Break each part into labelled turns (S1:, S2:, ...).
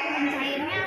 S1: Mencairnya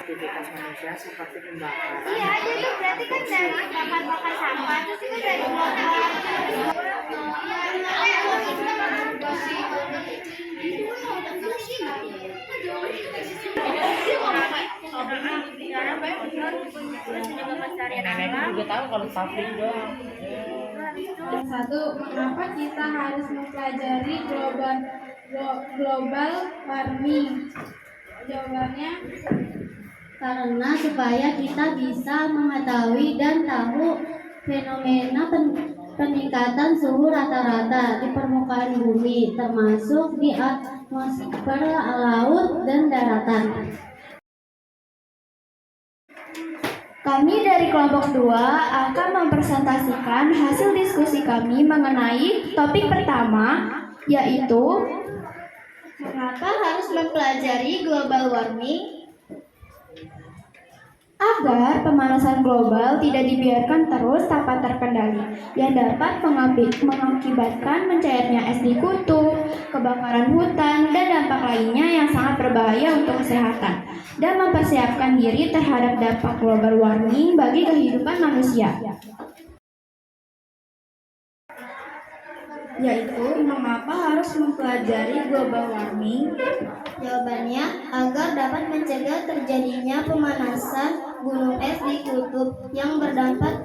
S2: aktivitas manusia seperti pembakaran.
S1: iya itu berarti kan dari bakar sampah terus itu dari
S2: Nenek juga tahu kalau pabrik doang.
S3: Satu, mengapa kita harus mempelajari global warming? Jawabannya,
S4: Karena supaya kita bisa mengetahui dan tahu fenomena peningkatan suhu rata-rata di permukaan bumi, termasuk di atmosfer laut dan daratan.
S3: kami dari kelompok 2 akan mempresentasikan hasil diskusi kami mengenai topik pertama, yaitu
S4: Mengapa harus mempelajari global warming?
S3: agar pemanasan global tidak dibiarkan terus tanpa terkendali yang dapat mengakibatkan mencairnya es di kutub, kebakaran hutan, dan dampak lainnya yang sangat berbahaya untuk kesehatan dan mempersiapkan diri terhadap dampak global warming bagi kehidupan manusia. Yaitu, mengapa harus mempelajari global warming?
S4: Jawabannya, agar dapat mencegah terjadinya pemanasan gunung es di kutub yang berdampak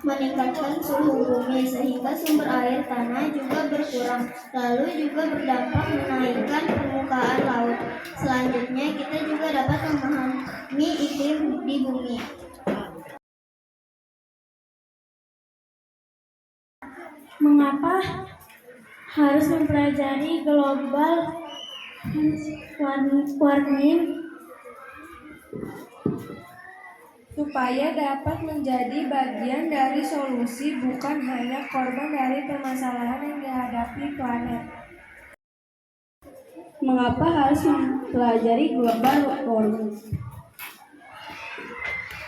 S4: meningkatkan suhu bumi sehingga sumber air tanah juga berkurang, lalu juga berdampak menaikkan permukaan laut. Selanjutnya, kita juga dapat memahami iklim di bumi.
S3: Mengapa harus mempelajari global warming?
S5: Supaya dapat menjadi bagian dari solusi, bukan hanya korban dari permasalahan yang dihadapi planet.
S3: Mengapa harus mempelajari global warming?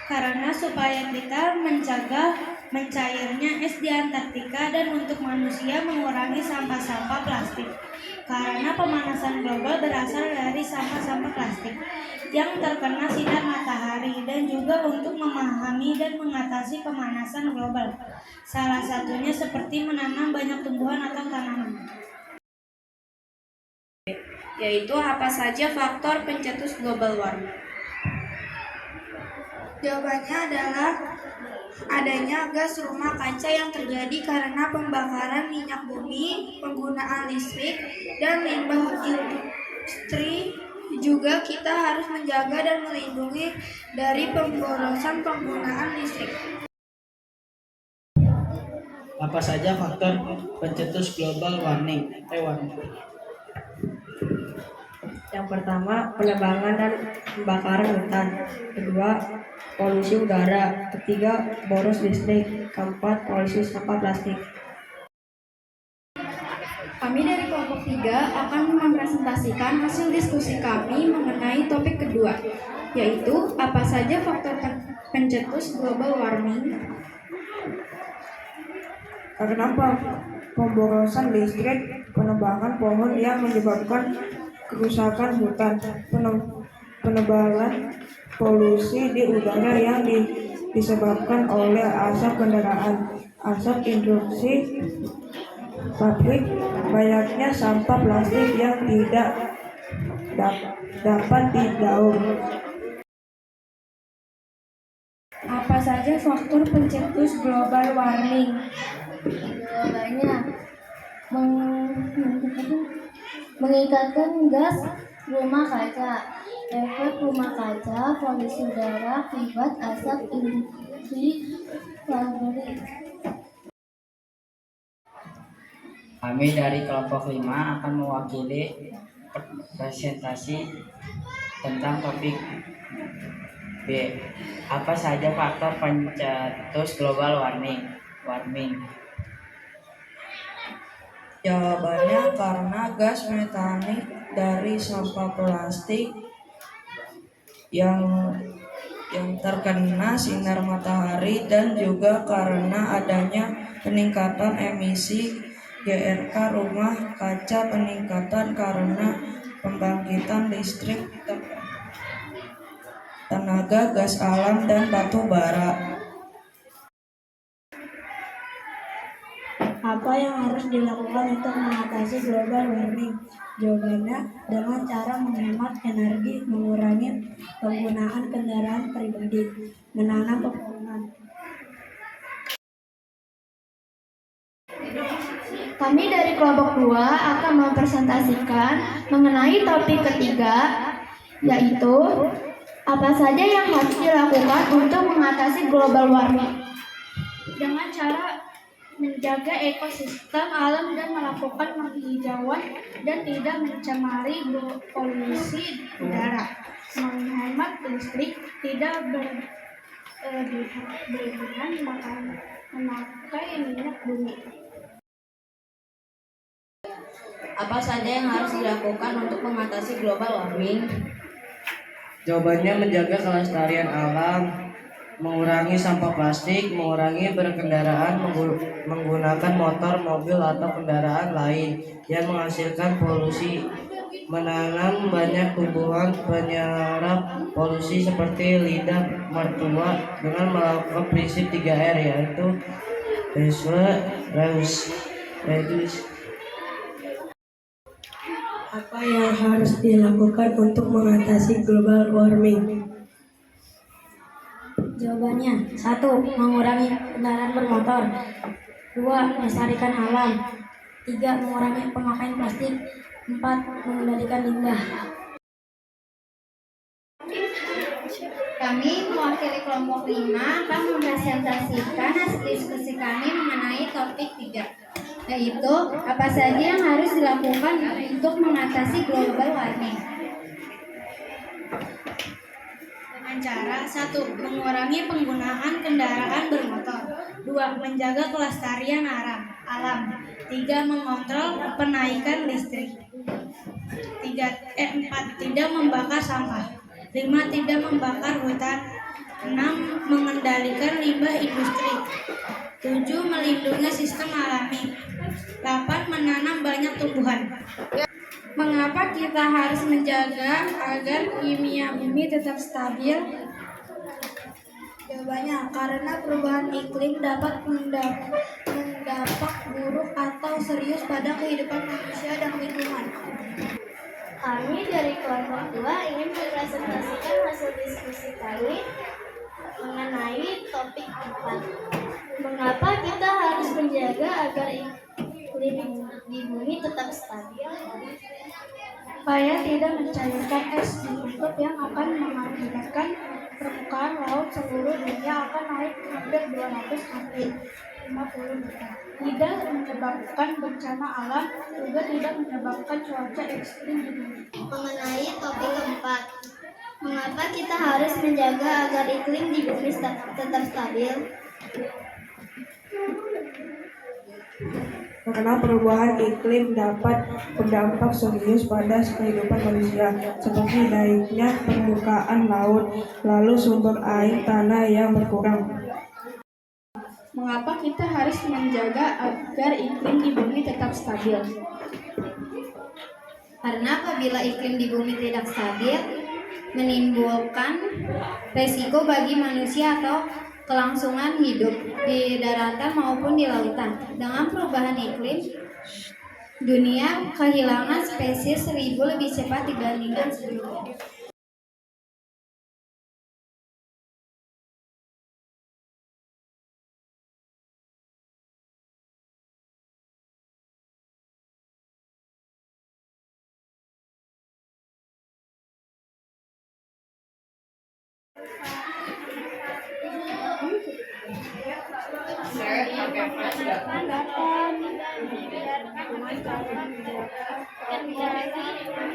S6: Karena supaya kita mencegah mencairnya es di Antartika dan untuk manusia mengurangi sampah-sampah plastik. Karena pemanasan global berasal dari sampah-sampah plastik yang terkena sinar matahari, dan juga untuk memahami dan mengatasi pemanasan global. Salah satunya seperti menanam banyak tumbuhan atau tanaman.
S5: Yaitu apa saja faktor pencetus global warming? Jawabannya adalah adanya gas rumah kaca yang terjadi karena pembakaran minyak bumi, penggunaan listrik, dan limbah industri. Juga kita harus menjaga dan melindungi dari pemborosan penggunaan listrik.
S2: Apa saja faktor pencetus global warming?
S5: Yang pertama, penebangan dan pembakaran hutan. Kedua, polusi udara. Ketiga, boros listrik. Keempat, polusi sampah plastik.
S3: Kami dari kelompok 3 akan mempresentasikan hasil diskusi kami mengenai topik kedua, yaitu apa saja faktor pencetus global warming.
S5: Karena pemborosan listrik, penebangan pohon yang menyebabkan kerusakan hutan, penebalan polusi di udara yang disebabkan oleh asap kendaraan, asap industri pabrik, banyaknya sampah plastik yang tidak dapat didaur
S6: Apa saja faktor pencetus global warming?
S4: Jawabannya mengikatkan gas rumah kaca, efek rumah kaca, polusi udara akibat asap industri pabrik.
S2: Kami dari kelompok 5 akan mewakili presentasi tentang topik B. Apa saja faktor pencetus global warming?
S5: Jawabannya karena gas metanik dari sampah plastik yang terkena sinar matahari dan juga karena adanya peningkatan emisi GRK rumah kaca, peningkatan karena pembangkitan listrik tenaga gas alam dan batu bara.
S6: Apa yang harus dilakukan untuk mengatasi global warming? Jawabannya dengan cara menghemat energi, mengurangi penggunaan kendaraan pribadi, menanam pepohonan.
S3: Kami dari kelompok 2 akan mempresentasikan mengenai topik ketiga, yaitu apa saja yang harus dilakukan untuk mengatasi global warming.
S1: Dengan cara menjaga ekosistem alam dan melakukan penghijauan dan tidak mencemari polusi udara, menghemat listrik, tidak berlebihan memakai minyak bumi.
S7: Apa saja yang harus dilakukan untuk mengatasi global warming?
S2: Jawabannya menjaga kelestarian alam, mengurangi sampah plastik, mengurangi berkendaraan menggunakan motor, mobil, atau kendaraan lain yang menghasilkan polusi, menanam banyak tumbuhan penyerap polusi seperti lidah mertua dengan melakukan prinsip 3R, yaitu reduce.
S6: Apa yang harus dilakukan untuk mengatasi global warming? Jawabannya 1. Mengurangi kendaraan bermotor. 2. Melestarikan alam. 3. Mengurangi pemakaian plastik. 4. Mengendalikan limbah.
S3: Kami mewakili kelompok 5 akan mempresentasikan hasil diskusi kami mengenai topik 3, yaitu apa saja yang harus dilakukan untuk mengatasi global warming.
S6: Dengan cara 1. Mengurangi penggunaan kendaraan bermotor. 2. Menjaga kelestarian alam. 3. Mengontrol penaikan listrik. 4. Tidak membakar sampah. 5. Tidak membakar hutan. 6. Mengendalikan limbah industri. 7. Melindungi sistem alami. 8. Menanam banyak tumbuhan. Mengapa kita harus menjaga agar kimia bumi tetap stabil? Jawabannya, karena perubahan iklim dapat mendampak buruk atau serius pada kehidupan manusia dan lingkungan.
S4: Kami dari kelompok 2 ingin mempresentasikan hasil diskusi kami mengenai topik 4. Mengapa kita harus menjaga agar iklim di bumi tetap stabil?
S1: Supaya tidak mencairkan es di kutub yang akan mengakibatkan permukaan laut seluruh dunia akan naik hampir 200 sampai 50 meter. Tidak menyebabkan bencana alam, juga tidak menyebabkan cuaca ekstrim di bumi.
S4: Mengenai topik keempat, mengapa kita harus menjaga agar iklim di bumi tetap stabil?
S5: Karena perubahan iklim dapat berdampak serius pada kehidupan manusia, seperti naiknya permukaan laut, lalu sumber air tanah yang berkurang.
S1: Mengapa kita harus menjaga agar iklim di bumi tetap stabil?
S3: Karena apabila iklim di bumi tidak stabil, menimbulkan resiko bagi manusia atau kelangsungan hidup di daratan maupun di lautan. Dengan perubahan iklim, dunia kehilangan spesies 1000 lebih cepat dibandingkan sebelumnya.
S1: Dapat membiarkan dengan cara membiarkan